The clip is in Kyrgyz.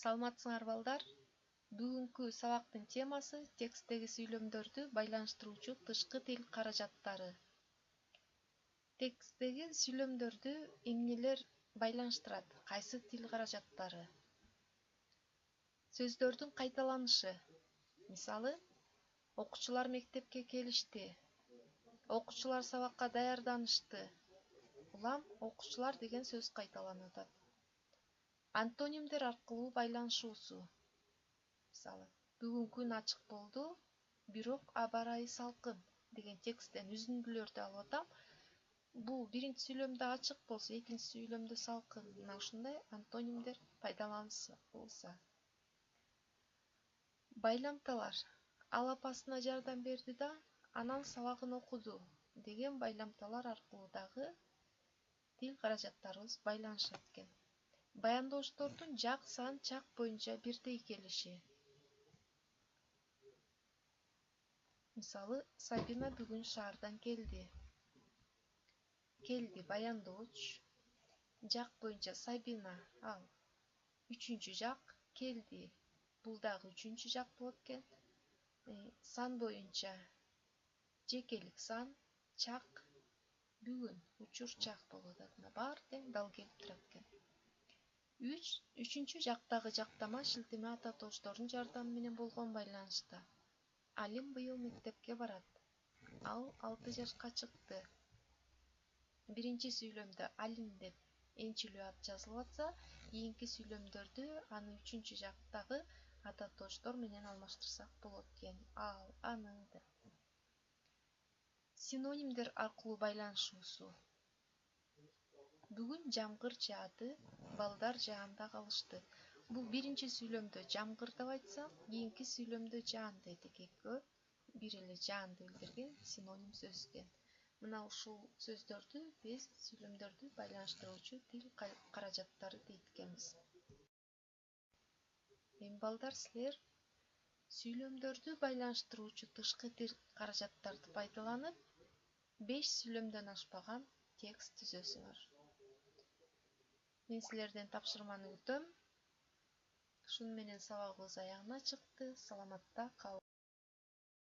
Саламатсыңар балдар. Бүгүнкү сабактын темасы тексттеги сүйлөмдөрдү байланыштыруучу тышкы тил каражаттары. Тексттеги сүйлөмдөрдү эмнелер байланыштырат? Кайсы тил каражаттары? Сөздөрдүн кайталанышы. Мисалы, окуучулар мектепке келишти. Окуучулар сабакка даярданышты. Улам окуучулар деген сөз кайталанып атат. Антонимдер аркылуу байланышуусу. Мисалы, бүгүн күн ачык болду, бирок аба ырайы салкын деген тексттен үзүндүлөрдү алып атам. Бул биринчи сүйлөмдө ачык болсо, экинчи сүйлөмдө салкын. Мына ушундай антонимдер пайдаланылса. Байламталар. Ал апасына жардам берди да, анан сабагын окуду деген байламталар аркылуу дагы тил каражаттарыбыз байланышат экен. Баяндооштордун жак сан чак боюнча бирдей келиши. Мисалы, Сабина бүгүн шаардан келди. Келди баяндооч. Жак боюнча Сабина, ал. Үчүнчү жак келди. Бул дагы үчүнчү жак болот экен. Сан боюнча жекелик сан, чак, бүгүн, учур чак болуп атат. Мына баары тең дал келип турат экен. Үчүнчү жактагы жактама шилтеме ата тооштордун жардамы менен болгон байланышта. Алим быйыл мектепке барат. Ал 6 жашка чыкты. Биринчи сүйлөмдө Алим деп энчилүү ат жазылып атса, кийинки сүйлөмдөрдү аны үчүнчү жактагы ата тооштор менен алмаштырсак болот экен. Ал, аны деп. Синонимдер аркылуу байланышуусу. Бүгүн жамгыр жаады, балдар жаанда калышты. Бул биринчи сүйлөмдө жамгыр деп айтсам, кийинки сүйлөмдө жаанды айтек. Экөө бир эле жаанды билдирген синоним сөз экен. Мына ушул сөздөрдү биз сүйлөмдөрдү байланыштыруучу тил каражаттары дейт экенбиз. Эми балдар, силер сүйлөмдөрдү байланыштыруучу тышкы тил каражаттарды пайдаланып 5 сүйлөмдөн ашпаган текст түзөсүңөр. Мен силерден тапшырманы күтөм. Ушуну менен сабагыбыз аягына чыкты. Саламатта кал.